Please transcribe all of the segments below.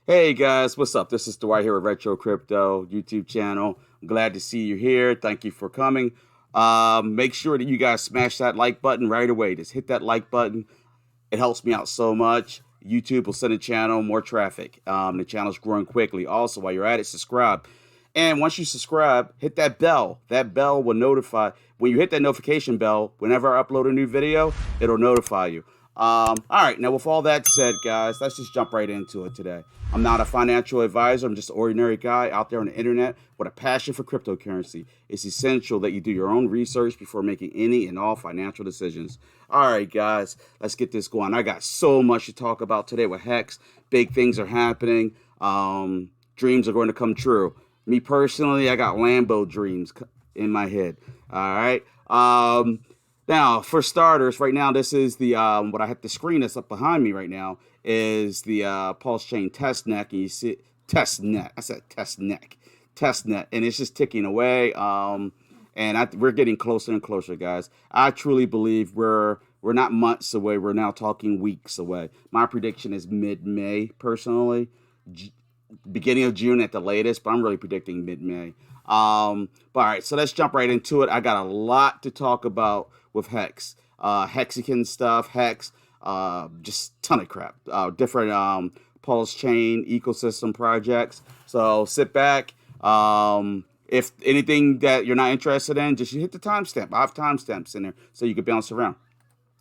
Hey guys, what's up? This is Dwight here with Retro Crypto YouTube channel. I'm glad to see you here. Thank you for coming. Make sure that you guys smash that like button right away. Just hit that like button. It helps me out so much. YouTube will send the channel more traffic. The channel's growing quickly. Also, while you're at it, subscribe. And once you subscribe, hit that bell. That bell will notify. When you hit that notification bell, whenever I upload a new video, it'll notify you. All right, now with all that said, guys, let's just jump right into it today. I'm not a financial advisor. I'm just an ordinary guy out there on the internet with a passion for cryptocurrency. It's essential that you do your own research before making any and all financial decisions. All right, guys, let's get this going. I got so much to talk about today with Hex. Big things are happening. Dreams are going to come true. Me personally, I got Lambo dreams in my head. All right. Now, for starters, right now, this is the what I have the screen that's up behind me right now is the PulseChain test neck, and you see test net. I said test net, and it's just ticking away. We're getting closer and closer, guys. I truly believe we're not months away. We're now talking weeks away. My prediction is mid-May, personally, beginning of June at the latest, but I'm really predicting mid-May. But all right, so let's jump right into it. I got a lot to talk about with Hex, Hexican stuff, Hex, just ton of crap, different PulseChain ecosystem projects. So sit back. If anything that you're not interested in, just hit the timestamp. I have timestamps in there so you can bounce around.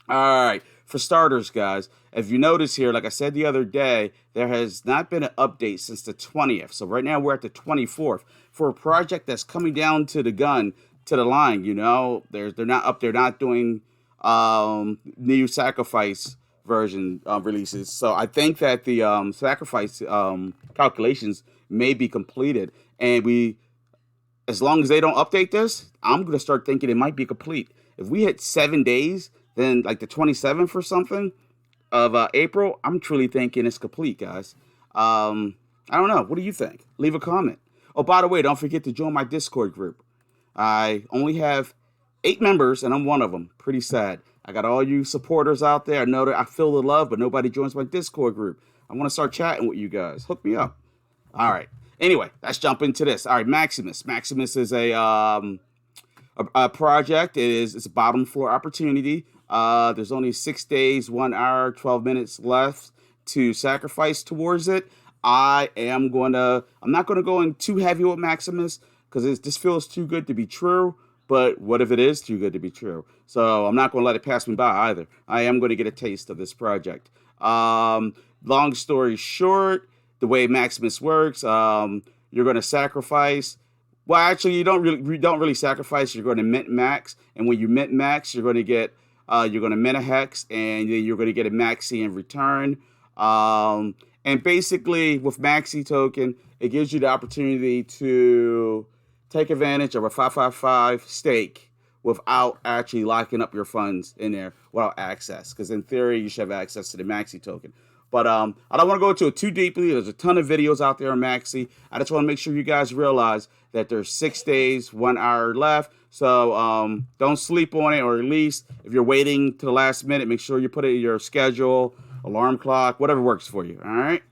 All right, for starters, guys, if you notice here, like I said the other day, there has not been an update since the 20th. So right now we're at the 24th for a project that's coming down to the line. You know, they're not up. They're not doing new sacrifice version releases. So I think that the sacrifice calculations may be completed, and as long as they don't update this, I'm gonna start thinking it might be complete. If we hit 7 days, then like the 27th or something of April, I'm truly thinking it's complete, guys. I don't know. What do you think? Leave a comment. Oh, by the way, don't forget to join my Discord group. I only have 8 members, and I'm one of them. Pretty sad. I got all you supporters out there. I know that I feel the love, but nobody joins my Discord group. I want to start chatting with you guys. Hook me up. All right. Anyway, let's jump into this. All right, Maximus. Maximus is a project. It's a bottom floor opportunity. There's only 6 days, 1 hour, 12 minutes left to sacrifice towards it. I'm not gonna go in too heavy with Maximus because this feels too good to be true. But what if it is too good to be true? So I'm not gonna let it pass me by either. I am gonna get a taste of this project. Long story short, the way Maximus works, you're gonna sacrifice. Well, actually, you don't really sacrifice. You're going to mint max, and when you mint max, you're going to mint a hex, and then you're going to get a maxi in return. And basically, with maxi token, it gives you the opportunity to take advantage of a 555 stake without actually locking up your funds in there without access. Because in theory, you should have access to the maxi token. But I don't want to go into it too deeply. There's a ton of videos out there on Maxi. I just want to make sure you guys realize that there's 6 days, 1 hour left. So don't sleep on it, or at least if you're waiting to the last minute, make sure you put it in your schedule, alarm clock, whatever works for you. All right.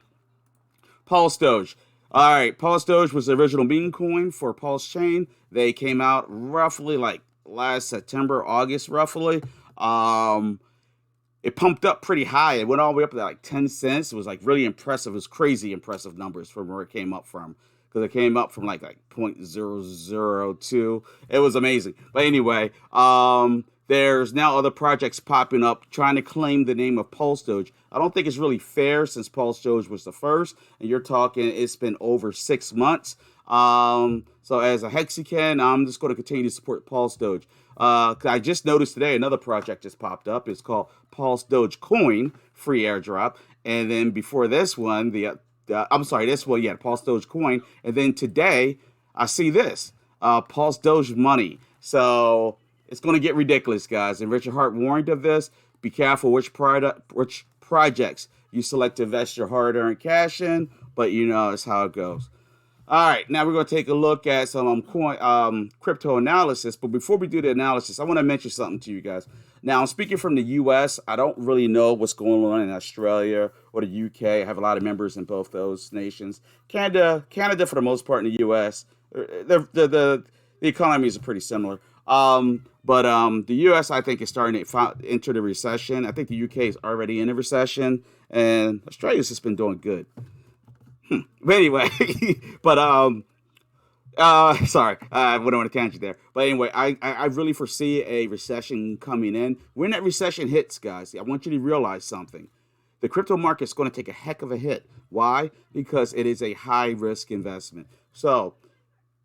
PulseDoge. All right. PulseDoge was the original meme coin for PulseChain. They came out roughly like last September, August, roughly. It pumped up pretty high. It went all the way up to like 10 cents. It was like really impressive. It was crazy impressive numbers from where it came up from. Because it came up from like 0.002. It was amazing. But anyway, there's now other projects popping up trying to claim the name of PulseDoge. I don't think it's really fair since PulseDoge was the first. And you're talking it's been over 6 months. So as a Hexican, I'm just going to continue to support PulseDoge. I just noticed today another project just popped up. It's called PulseDoge Coin, free airdrop. And then before this one, PulseDoge Coin. And then today, I see this, PulseDoge Money. So it's going to get ridiculous, guys. And Richard Hart warned of this. Be careful which projects you select to invest your hard-earned cash in. But you know, it's how it goes. All right, now we're going to take a look at some crypto analysis. But before we do the analysis, I want to mention something to you guys. Now, I'm speaking from the U.S. I don't really know what's going on in Australia or the U.K. I have a lot of members in both those nations. Canada for the most part, in the U.S. The economies are pretty similar. But the U.S. I think is starting to enter the recession. I think the U.K. is already in a recession, and Australia's just been doing good. But anyway, but sorry, I went on a tangent there. But anyway, I really foresee a recession coming in. When that recession hits, guys, I want you to realize something. The crypto market is going to take a heck of a hit. Why? Because it is a high risk investment. So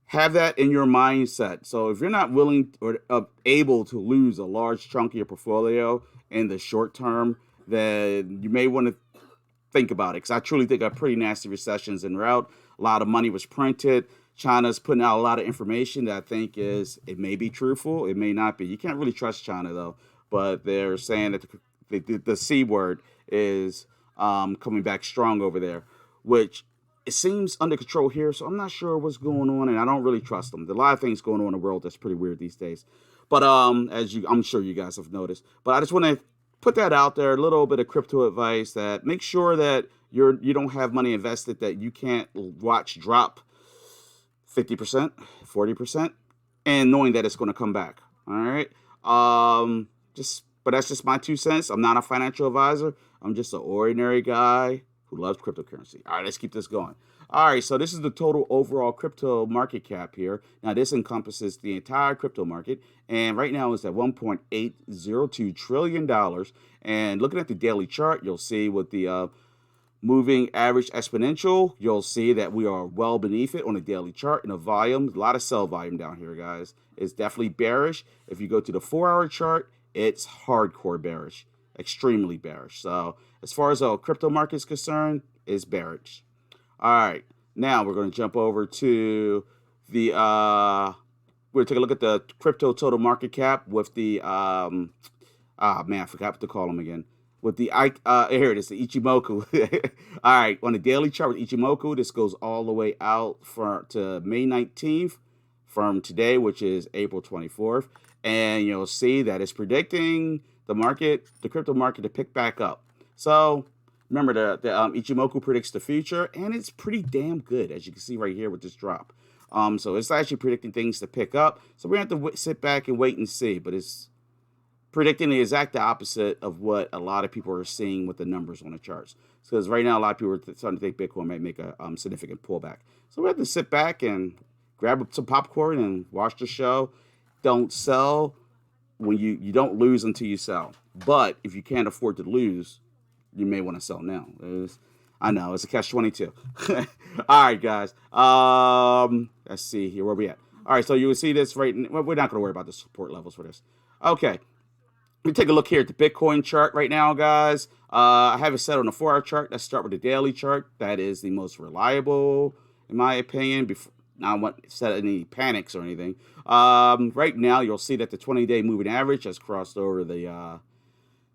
have that in your mindset. So if you're not willing or able to lose a large chunk of your portfolio in the short term, then you may want to think about it, because I truly think a pretty nasty recession's en route. A lot of money was printed. China's putting out a lot of information that I think it may be truthful, it may not be. You can't really trust China though, but they're saying that the C word is coming back strong over there, which it seems under control here. So I'm not sure what's going on, and I don't really trust them. There's a lot of things going on in the world that's pretty weird these days. But I'm sure you guys have noticed. But I just want to put that out there, a little bit of crypto advice, that make sure that you don't have money invested that you can't watch drop 50%, 40%, and knowing that it's going to come back. All right. But that's just my 2 cents. I'm not a financial advisor. I'm just an ordinary guy who loves cryptocurrency. All right, let's keep this going. All right, so this is the total overall crypto market cap here. Now, this encompasses the entire crypto market, and right now it's at $1.802 trillion. And looking at the daily chart, you'll see with the moving average exponential, you'll see that we are well beneath it on the daily chart. And the volume, a lot of sell volume down here, guys. It's definitely bearish. If you go to the 4-hour chart, it's hardcore bearish, extremely bearish. So as far as the crypto market is concerned, it's bearish. All right, now we're going to jump over to the we're going to take a look at the crypto total market cap with the man, I forgot what to call them again. With the here it is, the Ichimoku. All right, on the daily chart with Ichimoku, this goes all the way out to May 19th from today, which is April 24th, and you'll see that it's predicting the crypto market, to pick back up. So remember, the Ichimoku predicts the future, and it's pretty damn good, as you can see right here with this drop. So it's actually predicting things to pick up. So we have to sit back and wait and see, but it's predicting the exact opposite of what a lot of people are seeing with the numbers on the charts. Because right now, a lot of people are starting to think Bitcoin might make a significant pullback. So we have to sit back and grab some popcorn and watch the show. Don't sell when you don't lose until you sell. But if you can't afford to lose, you may want to sell now. I know it's a catch-22. All right, guys. Let's see here. Where we at? All right, so you will see this right. Well, we're not going to worry about the support levels for this. Okay. Let me take a look here at the Bitcoin chart right now, guys. I have it set on the 4-hour chart. Let's start with the daily chart. That is the most reliable, in my opinion. Before, now, I won't set any panics or anything. Right now, you'll see that the 20-day moving average has crossed over the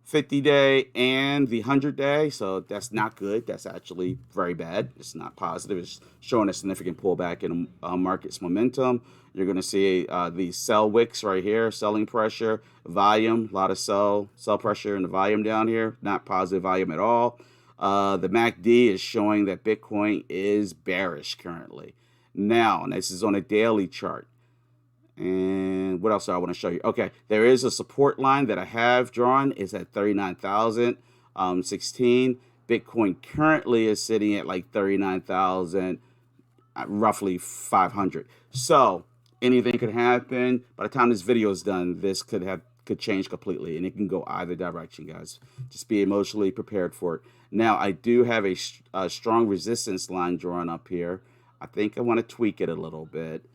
50-day and the 100-day. So that's not good. That's actually very bad. It's not positive. It's showing a significant pullback in market's momentum. You're going to see the sell wicks right here, selling pressure, volume, a lot of sell pressure in the volume down here, not positive volume at all. The MACD is showing that Bitcoin is bearish currently. Now, and this is on a daily chart. And what else do I want to show you? Okay, there is a support line that I have drawn. It's at 39,016. Bitcoin currently is sitting at like 39,000, roughly 500. So anything could happen. By the time this video is done, this could change completely, and it can go either direction, guys. Just be emotionally prepared for it. Now, I do have a strong resistance line drawn up here. I think I want to tweak it a little bit.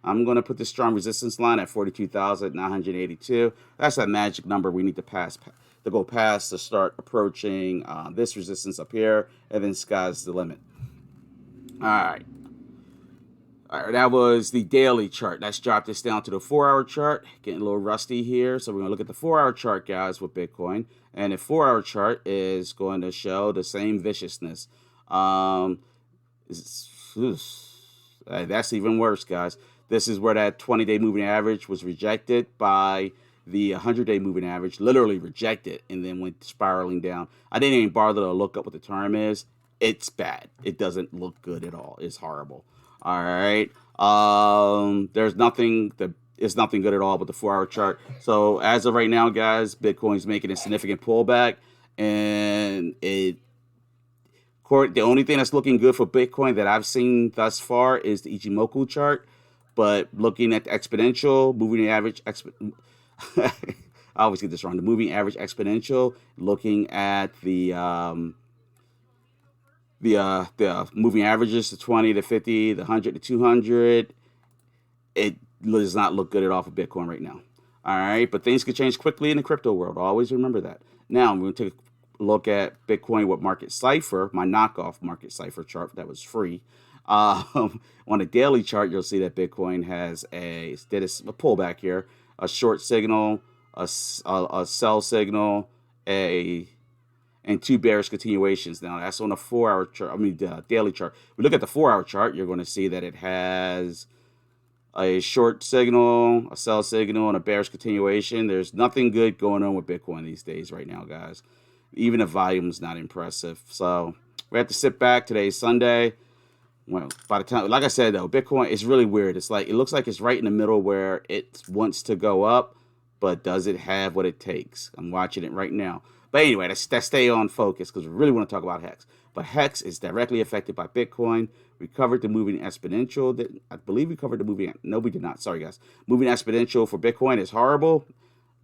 I'm going to put the strong resistance line at 42,982. That's that magic number we need to go past to start approaching this resistance up here, and then sky's the limit. All right. All right, that was the daily chart. Let's drop this down to the 4-hour chart. Getting a little rusty here, so we're going to look at the 4-hour chart, guys, with Bitcoin. And the 4-hour chart is going to show the same viciousness. Let's That's even worse, guys. This is where that 20-day moving average was rejected by the 100-day moving average, literally rejected, and then went spiraling down. I didn't even bother to look up what the term is. It's bad. It doesn't look good at all. It's horrible. All right. There's nothing that it's nothing good at all but the 4-hour chart. So as of right now, guys, Bitcoin's making a significant pullback, and the only thing that's looking good for Bitcoin that I've seen thus far is the Ichimoku chart. But looking at the exponential, moving average, I always get this wrong. The moving average exponential, looking at the moving averages, the 20, the 50, the 100, the 200, it does not look good at all for Bitcoin right now. All right, but things could change quickly in the crypto world. Always remember that. Now, I'm going to take a look at Bitcoin with Market Cipher, my knockoff Market Cipher chart that was free. On a daily chart, you'll see that Bitcoin has a pullback here, a short signal, a sell signal, and 2 bearish continuations. Now, that's on a 4-hour chart. The daily chart. If we look at the 4-hour chart, you're going to see that it has a short signal, a sell signal, and a bearish continuation. There's nothing good going on with Bitcoin these days right now, guys. Even the volume's not impressive. So we have to sit back. Today's Sunday. Well, by the time, like I said, though, Bitcoin is really weird. It's like, it looks like it's right in the middle where it wants to go up, but does it have what it takes? I'm watching it right now. But anyway, let's stay on focus because we really want to talk about HEX. But HEX is directly affected by Bitcoin. We covered the moving exponential. I believe we covered the moving. No, we did not. Sorry, guys. Moving exponential for Bitcoin is horrible.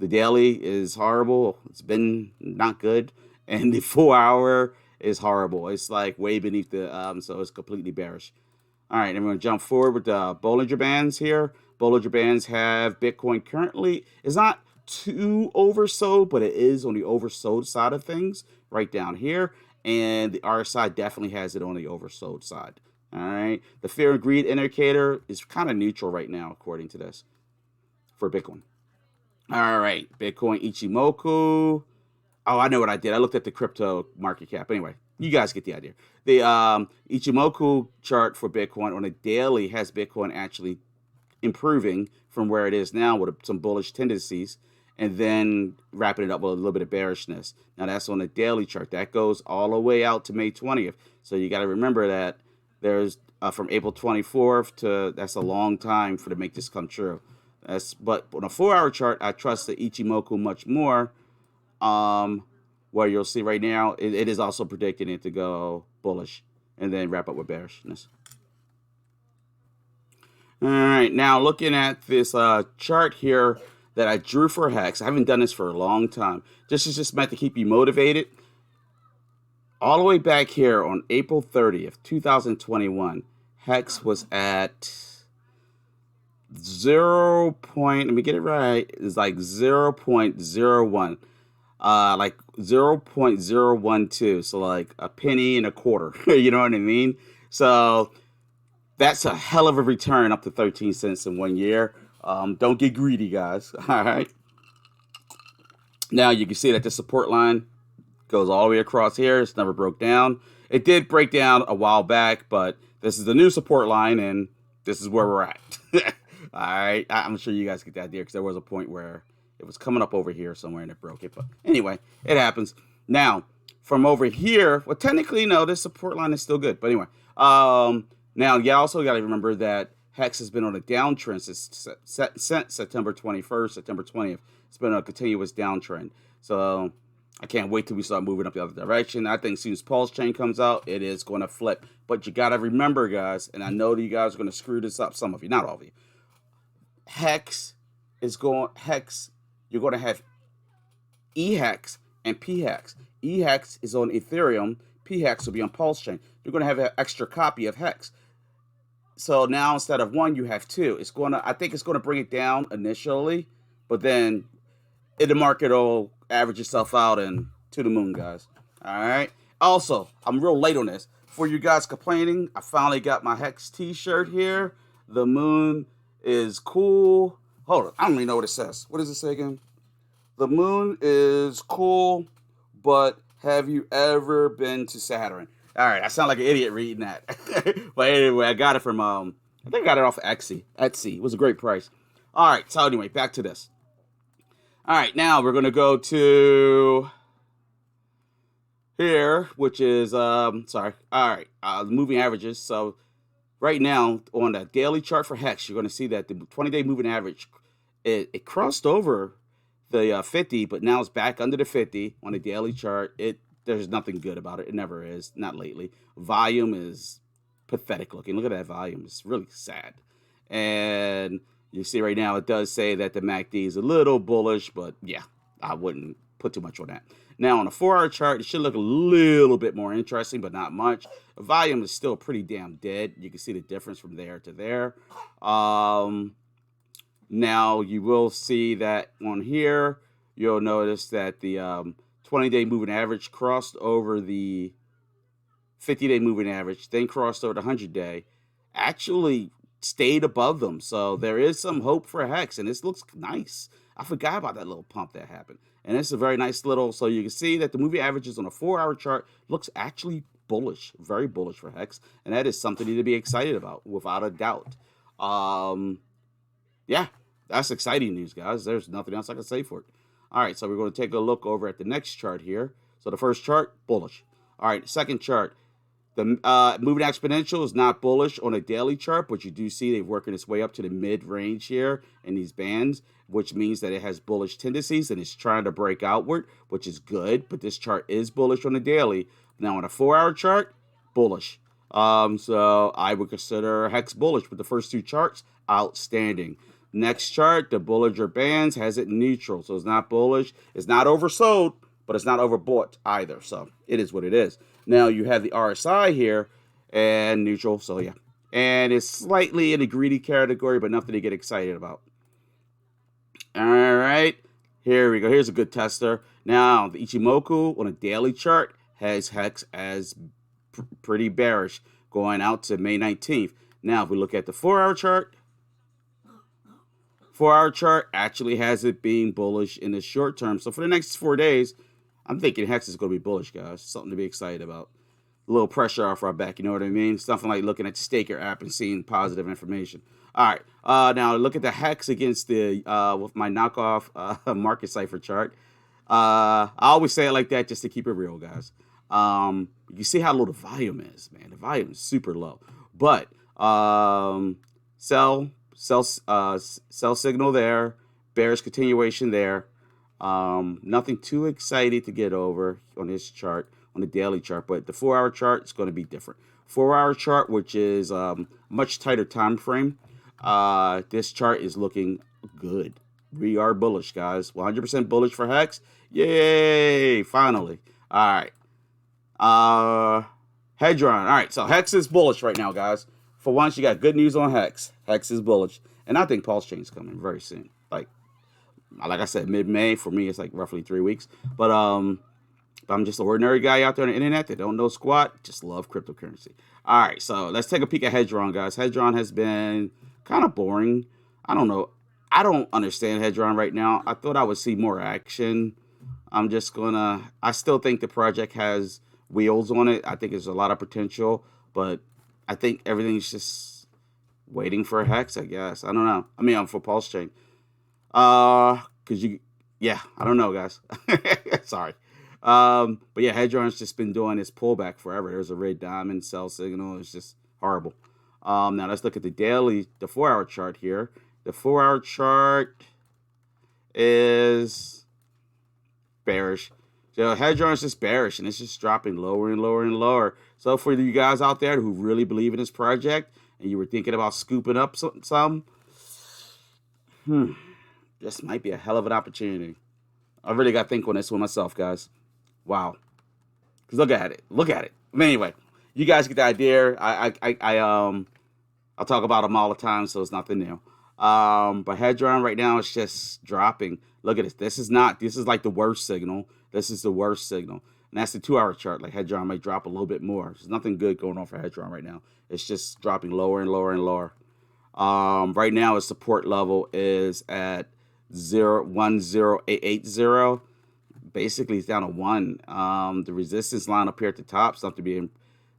The daily is horrible. It's been not good. And the 4-hour is horrible. It's like way beneath the, so it's completely bearish. All right, and we're going to jump forward with the Bollinger Bands here. Bollinger Bands have Bitcoin currently. It's not too oversold, but it is on the oversold side of things right down here. And the RSI definitely has it on the oversold side. All right. The fear and greed indicator is kind of neutral right now, according to this, for Bitcoin. All right. Bitcoin Ichimoku. Oh, I know what I did. I looked at the crypto market cap. Anyway, you guys get the idea. The Ichimoku chart for Bitcoin on a daily has Bitcoin actually improving from where it is now with some bullish tendencies, and then wrapping it up with a little bit of bearishness. Now, that's on a daily chart. That goes all the way out to May 20th. So you got to remember that there's from April 24th to, that's a long time to make this come true. But on a 4-hour chart, I trust the Ichimoku much more. Where you'll see right now, it is also predicting it to go bullish and then wrap up with bearishness. All right, now looking at this chart here that I drew for HEX. I haven't done this for a long time. This is just meant to keep you motivated. All the way back here on April 30th, 2021, HEX was at 0. Let me get it right. It's like 0.01. Like 0.012, so like a penny and a quarter. You know what I mean? So that's a hell of a return, up to 13 cents in 1 year. Don't get greedy, guys. All right. Now you can see that the support line goes all the way across here. It's never broke down. It did break down a while back, but this is the new support line, and this is where we're at. All right. I'm sure you guys get the idea, because there was a point where it was coming up over here somewhere and it broke it. But anyway, it happens. Now, from over here, well, technically, no, this support line is still good. But anyway, now, you also got to remember that HEX has been on a downtrend since September 21st, September 20th. It's been a continuous downtrend. So I can't wait till we start moving up the other direction. I think as soon as PulseChain comes out, it is going to flip. But you got to remember, guys, and I know that you guys are going to screw this up, some of you, not all of you. HEX, you're going to have EHEX and PHEX. EHEX is on Ethereum. PHEX will be on PulseChain. You're going to have an extra copy of HEX. So now instead of 1, you have 2. I think it's going to bring it down initially, but then the market will average itself out and to the moon, guys. All right. Also, I'm real late on this. For you guys complaining, I finally got my HEX t-shirt here. The moon is cool. Hold on. I don't even know what it says. What does it say again? The moon is cool, but have you ever been to Saturn? All right. I sound like an idiot reading that. But anyway, I got it from I think I got it off of Etsy. It was a great price. All right, so anyway, back to this. All right, now we're going to go to here, which is, sorry. All right, the moving averages. So right now on the daily chart for HEX, you're going to see that the 20-day moving average, it crossed over the 50, but now it's back under the 50 on the daily chart. There's nothing good about it. It never is, not lately. Volume is pathetic looking. Look at that volume. It's really sad. And you see right now it does say that the MACD is a little bullish, but yeah, I wouldn't put too much on that. Now on a 4-hour chart, it should look a little bit more interesting, but not much. The volume is still pretty damn dead. You can see the difference from there to there. Now you will see that on here, you'll notice that the 20-day moving average crossed over the 50-day moving average, then crossed over the 100-day, actually stayed above them. So there is some hope for HEX, and this looks nice. I forgot about that little pump that happened. And it's a very nice little, so you can see that the moving averages on a 4-hour chart looks actually bullish, very bullish for HEX. And that is something to be excited about, without a doubt. Yeah, that's exciting news, guys. There's nothing else I can say for it. All right, so we're going to take a look over at the next chart here. So the first chart, bullish. All right, second chart. The moving exponential is not bullish on a daily chart, but you do see they're working its way up to the mid-range here in these bands, which means that it has bullish tendencies and it's trying to break outward, which is good. But this chart is bullish on the daily. Now on a 4-hour chart, bullish. So I would consider HEX bullish, but the first two charts, outstanding. Next chart, the Bollinger Bands has it neutral, so it's not bullish. It's not oversold, but it's not overbought either. So it is what it is. Now you have the RSI here and neutral, so yeah. And it's slightly in the greedy category, but nothing to get excited about. All right, here we go. Here's a good tester. Now the Ichimoku on a daily chart has HEX as pretty bearish going out to May 19th. Now if we look at the 4-hour chart, 4-hour chart actually has it being bullish in the short term. So for the next 4 days, I'm thinking HEX is going to be bullish, guys. Something to be excited about. A little pressure off our back, you know what I mean? Something like looking at the Staker app and seeing positive information. All right, now look at the HEX against the with my knockoff market cipher chart. I always say it like that just to keep it real, guys. You see how low the volume is, man. The volume is super low, but sell signal there, bearish continuation there. Nothing too exciting to get over on this chart, on the daily chart, but the 4-hour chart is going to be different. 4-hour chart, which is much tighter time frame. This chart is looking good. We are bullish, guys. 100% bullish for HEX. Yay! Finally. All right. Hedron. All right, so HEX is bullish right now, guys. For once, you got good news on HEX. HEX is bullish. And I think PulseChain is coming very soon. Like I said, mid-May. For me, it's like roughly 3 weeks. But I'm just an ordinary guy out there on the internet that don't know squat. Just love cryptocurrency. All right, so let's take a peek at Hedron, guys. Hedron has been kind of boring. I don't know. I don't understand Hedron right now. I thought I would see more action. I still think the project has wheels on it. I think there's a lot of potential, but I think everything's just waiting for HEX, I guess. I don't know. I mean, for PulseChain. I don't know, guys. Sorry. But yeah, Hedron's just been doing this pullback forever. There's a red diamond sell signal. It's just horrible. Now let's look at the 4-hour chart here. The 4-hour chart is bearish. So Hedron is just bearish, and it's just dropping lower and lower and lower. So for you guys out there who really believe in this project and you were thinking about scooping up some, this might be a hell of an opportunity. I really got to think on this one myself, guys. Wow. Because look at it. Look at it. But anyway, you guys get the idea. I'll talk about them all the time, so it's nothing new. But Hedron right now is just dropping. Look at this. This is like the worst signal. This is the worst signal. And that's the 2-hour chart. Like Hedron might drop a little bit more. There's nothing good going on for Hedron right now. It's just dropping lower and lower and lower. Right now, its support level is at Basically, it's down to 1. The resistance line up here at the top, something to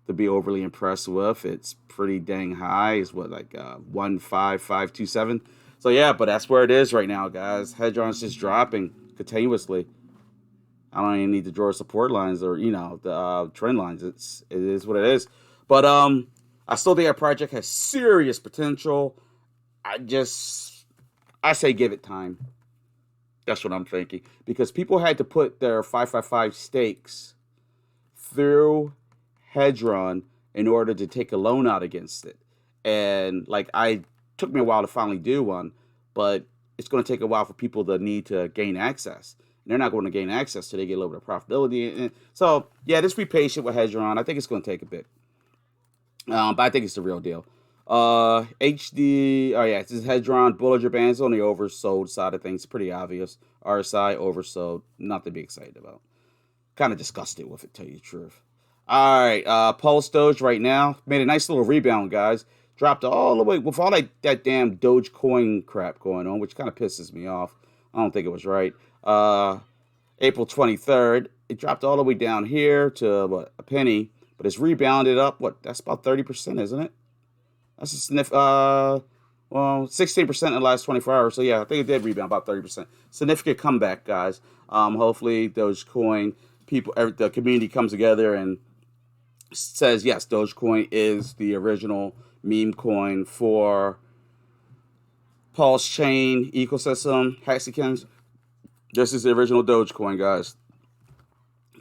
be to be overly impressed with. It's pretty dang high. It's what, like 15527. So yeah, but that's where it is right now, guys. Hedron's just dropping continuously. I don't even need to draw support lines or the trend lines. It is what it is. But I still think our project has serious potential. I say give it time. That's what I'm thinking, because people had to put their 555 stakes through Hedron in order to take a loan out against it. And like, took me a while to finally do one, but it's going to take a while for people to need to gain access. And they're not going to gain access till they get a little bit of profitability. And so yeah, just be patient with Hedron. I think it's going to take a bit, but I think it's the real deal. HD, oh yeah, this is Hedron, Bollinger Bands on the oversold side of things. Pretty obvious. RSI oversold, nothing to be excited about. Kind of disgusted with it, tell you the truth. All right, PulseDoge right now made a nice little rebound, guys. Dropped all the way with all that damn Dogecoin crap going on, which kind of pisses me off. I don't think it was right. April 23rd, it dropped all the way down here to what, a penny, but it's rebounded up. What, that's about 30%, isn't it? That's a sniff. Well, 16% in the last 24 hours. So yeah, I think it did rebound about 30%. Significant comeback, guys. Hopefully Dogecoin people, the community comes together and says yes, Dogecoin is the original meme coin for PulseChain ecosystem, hexagons. This is the original Dogecoin, guys.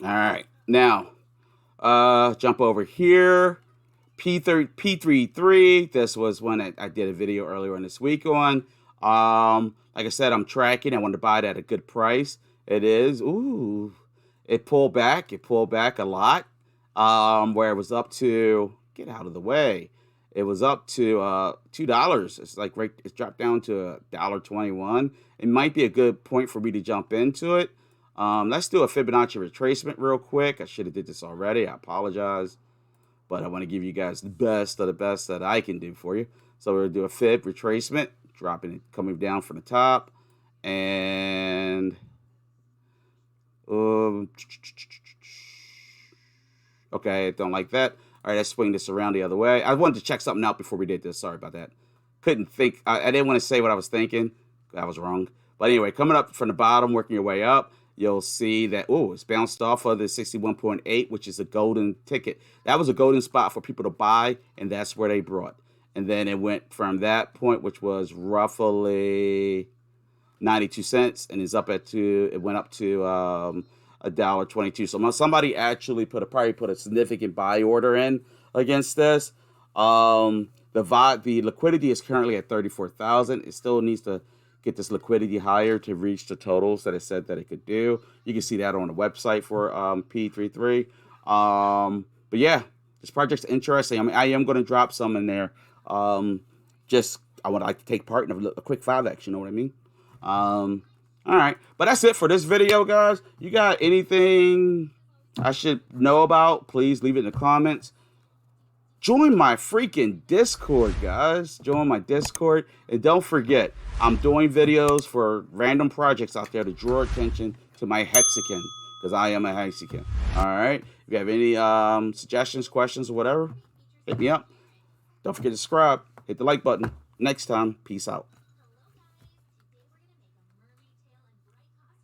All right, now jump over here. P33. This was one I did a video earlier in this week on. Like I said, I'm tracking. I wanted to buy it at a good price. It is. Ooh, it pulled back. It pulled back a lot. Where it was up to, get out of the way. It was up to $2. It's like right. It's dropped down to $1.21. It might be a good point for me to jump into it. Let's do a Fibonacci retracement real quick. I should have did this already. I apologize, but I want to give you guys the best of the best that I can do for you. So we're gonna do a Fib retracement, dropping it, coming down from the top, and okay, don't like that. All right, let's swing this around the other way. I wanted to check something out before we did this. Sorry about that. Couldn't think. I didn't want to say what I was thinking. I was wrong. But anyway, coming up from the bottom, working your way up, you'll see that, oh, it's bounced off of the 61.8, which is a golden ticket. That was a golden spot for people to buy, and that's where they brought. And then it went from that point, which was roughly 92 cents, and is up it went up to $1.22. So somebody actually probably put a significant buy order in against this. The liquidity is currently at 34,000. It still needs to get this liquidity higher to reach the totals that it said that it could do. You can see that on the website for P33. But yeah, this project's interesting. I mean, I am going to drop some in there. I would like to take part in a quick 5X, you know what I mean? All right, but that's it for this video, guys. You got anything I should know about? Please leave it in the comments. Join my freaking Discord, guys. Join my Discord. And don't forget, I'm doing videos for random projects out there to draw attention to my hexagon, because I am a hexagon. All right? If you have any suggestions, questions, or whatever, hit me up. Don't forget to subscribe. Hit the like button. Next time, peace out.